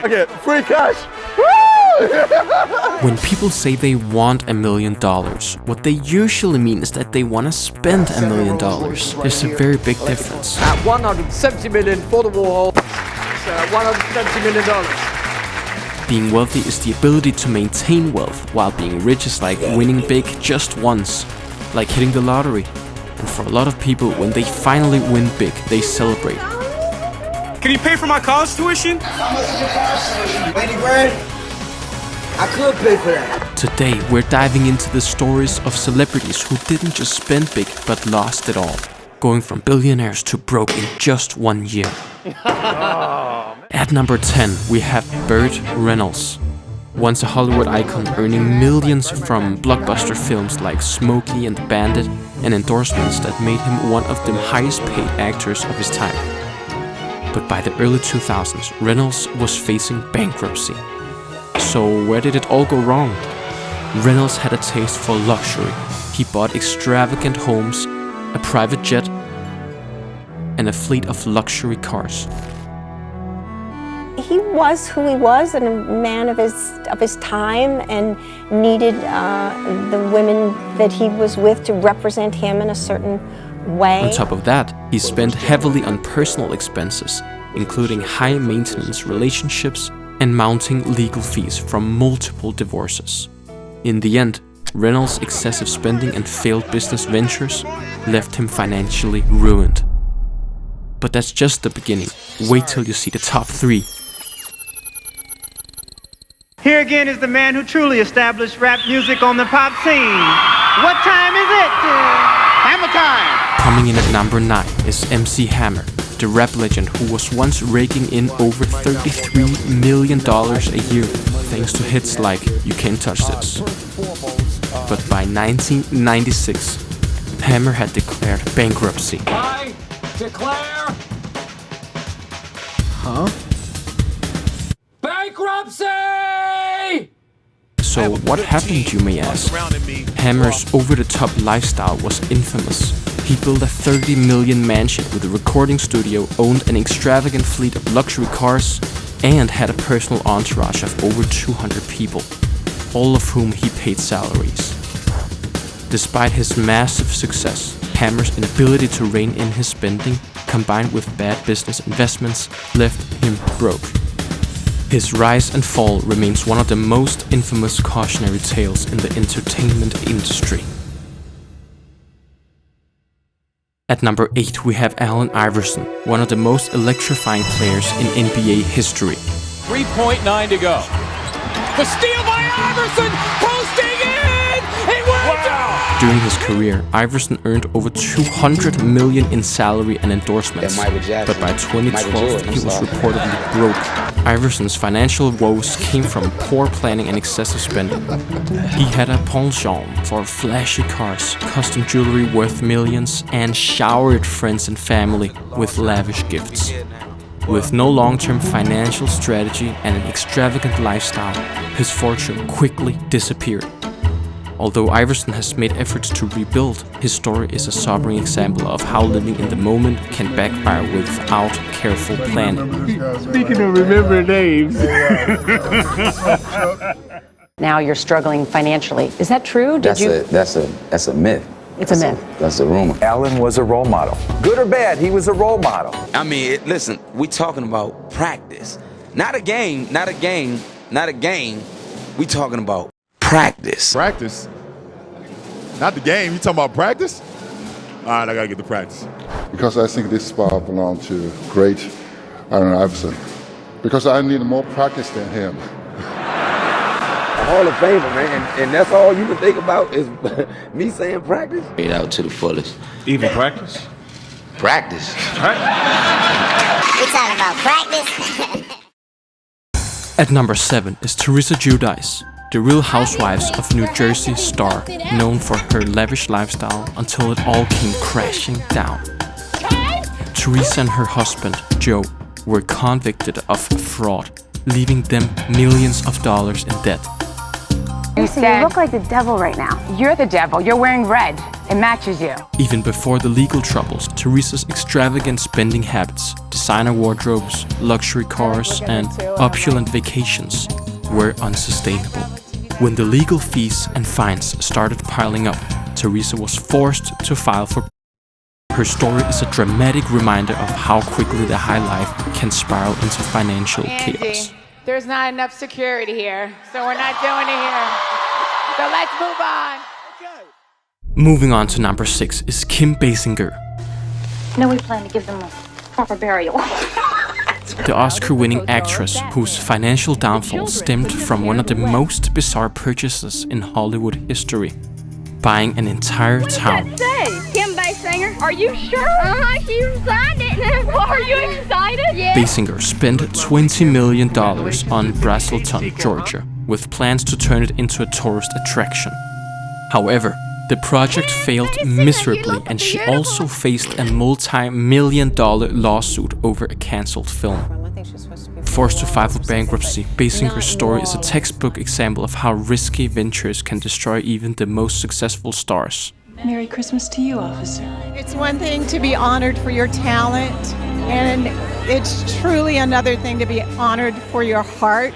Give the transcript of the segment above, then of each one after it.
Okay, free cash. When people say they want $1 million, what they usually mean is that they want to spend $1 million. There's a very big difference. At $170 million for the Warhol, $170 million. Being wealthy is the ability to maintain wealth, while being rich is like winning big just once, like hitting the lottery. And for a lot of people, when they finally win big, they celebrate. Can you pay for my college tuition? How much is your college tuition? 20 grand? I could pay for that. Today, we're diving into the stories of celebrities who didn't just spend big, but lost it all, going from billionaires to broke in just 1 year. At number 10, we have Burt Reynolds. Once a Hollywood icon, earning millions from blockbuster films like Smokey and the Bandit, and endorsements that made him one of the highest paid actors of his time. But by the early 2000s, Reynolds was facing bankruptcy. So where did it all go wrong? Reynolds had a taste for luxury. He bought extravagant homes, a private jet, and a fleet of luxury cars. He was who he was, and a man of his time, and needed the women that he was with to represent him in a certain way. On top of that, he spent heavily on personal expenses, including high-maintenance relationships and mounting legal fees from multiple divorces. In the end, Reynolds' excessive spending and failed business ventures left him financially ruined. But that's just the beginning. Wait till you see the top 3. Here again is the man who truly established rap music on the pop scene. What time is it? Hammer time! Coming in at number 9 is MC Hammer, the rap legend who was once raking in over $33 million a year, thanks to hits like You Can't Touch This. But by 1996, Hammer had declared bankruptcy. I declare... Huh? Bankruptcy! So what happened, you may ask? Hammer's over-the-top lifestyle was infamous. He built a 30 million mansion with a recording studio, owned an extravagant fleet of luxury cars, and had a personal entourage of over 200 people, all of whom he paid salaries. Despite his massive success, Hammer's inability to rein in his spending, combined with bad business investments, left him broke. His rise and fall remains one of the most infamous cautionary tales in the entertainment industry. At number 8, we have Allen Iverson, one of the most electrifying players in NBA history. 3.9 to go. The steal by Iverson, posting in! He went down! During his career, Iverson earned over $200 million in salary and endorsements, but by 2012 he was reportedly broke. Iverson's financial woes came from poor planning and excessive spending. He had a penchant for flashy cars, custom jewelry worth millions, and showered friends and family with lavish gifts. With no long-term financial strategy and an extravagant lifestyle, his fortune quickly disappeared. Although Iverson has made efforts to rebuild, his story is a sobering example of how living in the moment can backfire without careful planning. Speaking of remembering names. Now you're struggling financially. Is that true? That's a myth. It's a myth. That's a rumor. Allen was a role model. Good or bad, he was a role model. I mean, listen, we talking about practice. Not a game. We talking about practice. Practice? Not the game. You talking about practice? All right, I gotta get the practice. Because I think this spot belongs to great Allen Iverson. Because I need more practice than him. A Hall of Famer, man, and that's all you can think about is me saying practice? Made out to the fullest. Even practice? Practice. We talking about practice? At number 7 is Teresa Giudice, the Real Housewives of New Jersey star, known for her lavish lifestyle until it all came crashing down. Teresa and her husband, Joe, were convicted of fraud, leaving them millions of dollars in debt. You look like the devil right now. You're the devil. You're wearing red. It matches you. Even before the legal troubles, Teresa's extravagant spending habits, designer wardrobes, luxury cars, and opulent vacations were unsustainable. When the legal fees and fines started piling up, Teresa was forced to file for. Her story is a dramatic reminder of how quickly the high life can spiral into financial chaos. There's not enough security here, so we're not doing it here. So let's move on. Moving on to number 6 is Kim Basinger. No, we plan to give them a proper burial. The Oscar-winning actress whose financial downfall stemmed from one of the most bizarre purchases in Hollywood history, buying an entire town. What does that say? Kim Basinger, are you sure? You signed it. Are you excited? Yeah. Basinger spent $20 million on Braselton, Georgia, with plans to turn it into a tourist attraction. However, the project failed miserably, and she also faced a multi-million-dollar lawsuit over a cancelled film. Forced to file for bankruptcy, Basinger's story is a textbook example of how risky ventures can destroy even the most successful stars. Merry Christmas to you, officer. It's one thing to be honored for your talent, and it's truly another thing to be honored for your heart.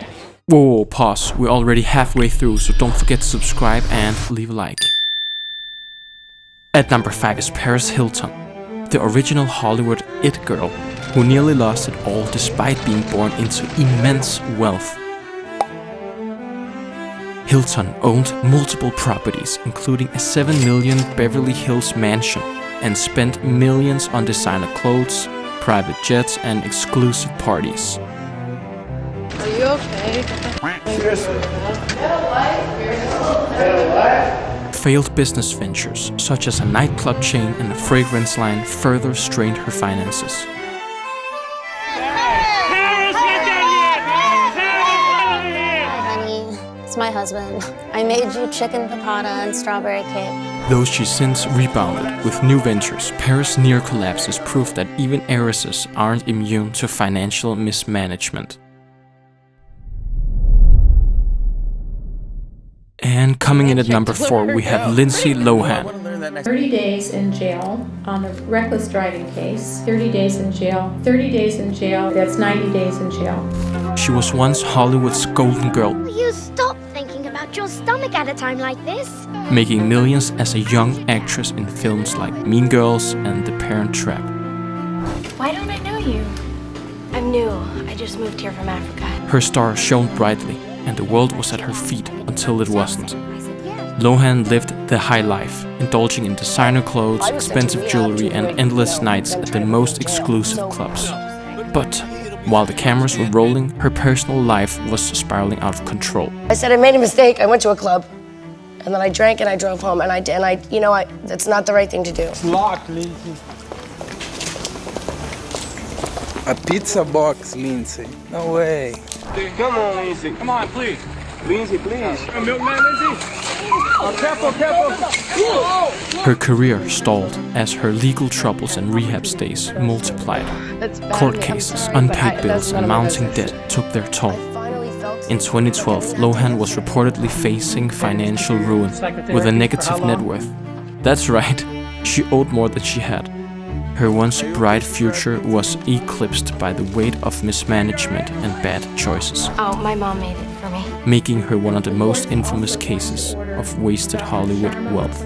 Whoa, pause. We're already halfway through, so don't forget to subscribe and leave a like. At number 5 is Paris Hilton, the original Hollywood it girl who nearly lost it all despite being born into immense wealth. Hilton owned multiple properties, including a $7 million Beverly Hills mansion, and spent millions on designer clothes, private jets, and exclusive parties. Are you okay? Failed business ventures, such as a nightclub chain and a fragrance line, further strained her finances. It's my husband. I made you chicken piccata and strawberry cake. Though she since rebounded with new ventures, Paris' near collapse is proof that even heiresses aren't immune to financial mismanagement. And coming in at number 4, we have Lindsay Lohan. 30 days in jail on a reckless driving case, 30 days in jail, 30 days in jail, that's 90 days in jail. She was once Hollywood's golden girl. Will you stop thinking about your stomach at a time like this? Making millions as a young actress in films like Mean Girls and The Parent Trap. Why don't I know you? I'm new. I just moved here from Africa. Her star shone brightly, and the world was at her feet until it wasn't. Lohan lived the high life, indulging in designer clothes, expensive jewelry, and endless nights at the most exclusive clubs. But while the cameras were rolling, her personal life was spiraling out of control. I said I made a mistake. I went to a club, and then I drank and I drove home, and that's not the right thing to do. It's locked, Lindsay. A pizza box, Lindsay. No way. Come on, Lindsay. Come on, please. Lindsay, please. Milkman, Lindsay. Oh, careful, careful. Her career stalled as her legal troubles and rehab stays multiplied. Court cases, unpaid bills, and mounting debt took their toll. In 2012, Lohan was reportedly facing financial ruin with a negative net worth. That's right, she owed more than she had. Her once bright future was eclipsed by the weight of mismanagement and bad choices. Oh, my mom made it for me. Making her one of the most infamous cases of wasted Hollywood wealth.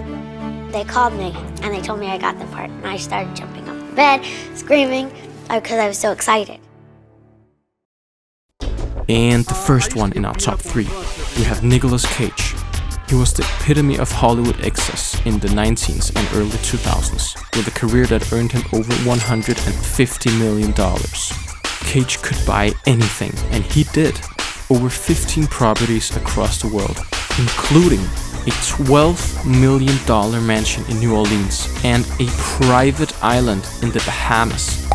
They called me and they told me I got the part, and I started jumping up in bed, screaming, because I was so excited. And the first one in our top 3, we have Nicolas Cage. He was the epitome of Hollywood excess in the 19s and early 2000s, with a career that earned him over $150 million. Cage could buy anything, and he did. Over 15 properties across the world, including a $12 million mansion in New Orleans and a private island in the Bahamas.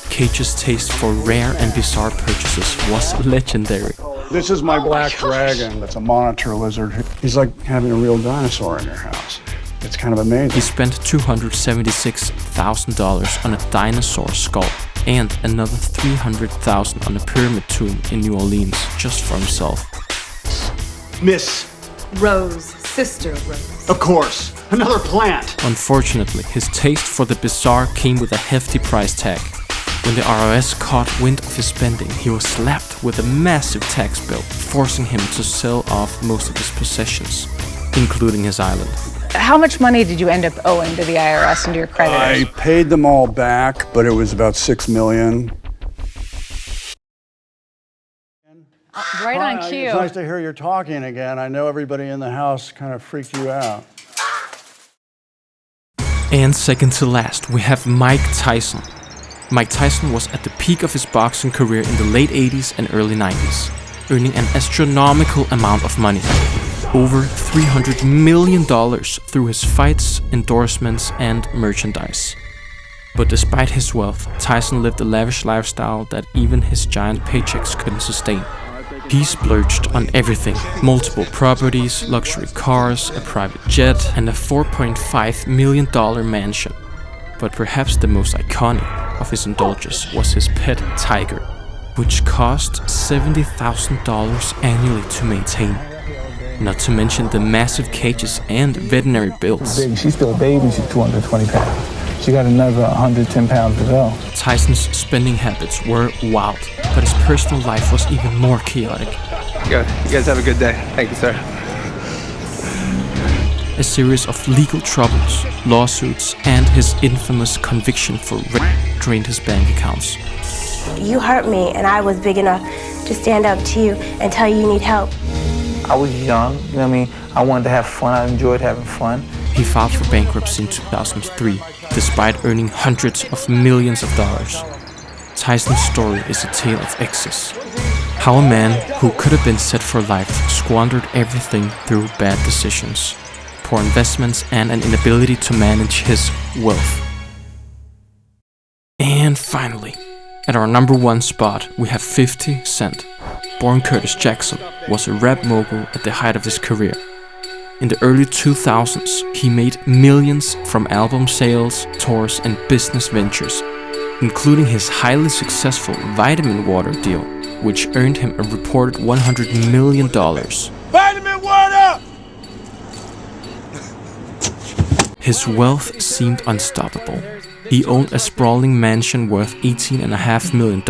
Cage's taste for rare and bizarre purchases was legendary. This is my black dragon. That's a monitor lizard. He's like having a real dinosaur in your house. It's kind of amazing. He spent $276,000 on a dinosaur skull and another $300,000 on a pyramid tomb in New Orleans just for himself. Miss Rose sister of Reynolds. Of course. Another plant. Unfortunately, his taste for the bizarre came with a hefty price tag. When the IRS caught wind of his spending, he was slapped with a massive tax bill, forcing him to sell off most of his possessions, including his island. How much money did you end up owing to the IRS and to your creditors? I paid them all back, but it was about $6 million. Right on Hi, cue. It's nice to hear you're talking again. I know everybody in the house kind of freaked you out. And second to last, we have Mike Tyson. Mike Tyson was at the peak of his boxing career in the late 80s and early 90s, earning an astronomical amount of money. Over $300 million through his fights, endorsements, and merchandise. But despite his wealth, Tyson lived a lavish lifestyle that even his giant paychecks couldn't sustain. He splurged on everything: multiple properties, luxury cars, a private jet, and a $4.5 million mansion. But perhaps the most iconic of his indulgences was his pet tiger, which cost $70,000 annually to maintain. Not to mention the massive cages and veterinary bills. She's still a baby, she's 220 pounds. She got another 110 pounds to go. Tyson's spending habits were wild, but his personal life was even more chaotic. Good. You guys have a good day. Thank you, sir. A series of legal troubles, lawsuits, and his infamous conviction for rape drained his bank accounts. You hurt me, and I was big enough to stand up to you and tell you need help. I was young, you know what I mean? I wanted to have fun. I enjoyed having fun. He filed for bankruptcy in 2003, despite earning hundreds of millions of dollars. Tyson's story is a tale of excess. How a man who could have been set for life squandered everything through bad decisions, poor investments, and an inability to manage his wealth. And finally, at our number one spot, we have 50 Cent. Born Curtis Jackson, was a rap mogul at the height of his career. In the early 2000s, he made millions from album sales, tours, and business ventures, including his highly successful vitamin water deal, which earned him a reported $100 million. Vitamin water! His wealth seemed unstoppable. He owned a sprawling mansion worth $18.5 million,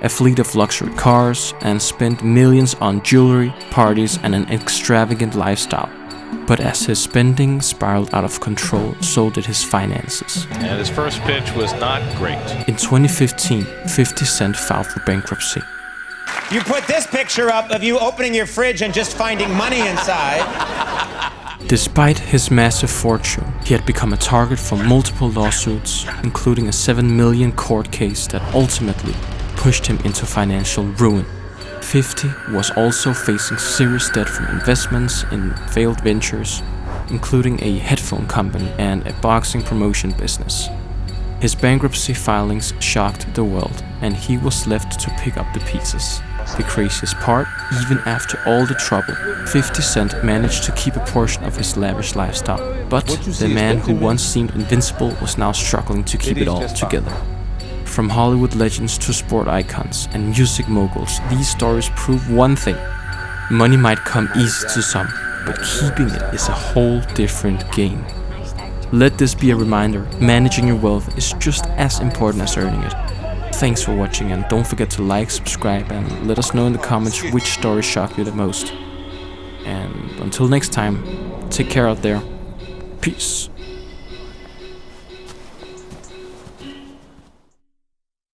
a fleet of luxury cars, and spent millions on jewelry, parties, and an extravagant lifestyle. But as his spending spiraled out of control, so did his finances. And his first pitch was not great. In 2015, 50 Cent filed for bankruptcy. You put this picture up of you opening your fridge and just finding money inside. Despite his massive fortune, he had become a target for multiple lawsuits, including a $7 million court case that ultimately pushed him into financial ruin. 50 was also facing serious debt from investments in failed ventures, including a headphone company and a boxing promotion business. His bankruptcy filings shocked the world, and he was left to pick up the pieces. The craziest part, even after all the trouble, 50 Cent managed to keep a portion of his lavish lifestyle. But the man who once seemed invincible was now struggling to keep it all together. From Hollywood legends to sport icons and music moguls, these stories prove one thing: money might come easy to some, but keeping it is a whole different game. Let this be a reminder: managing your wealth is just as important as earning it. Thanks for watching, and don't forget to like, subscribe, and let us know in the comments which story shocked you the most. And until next time, take care out there. Peace.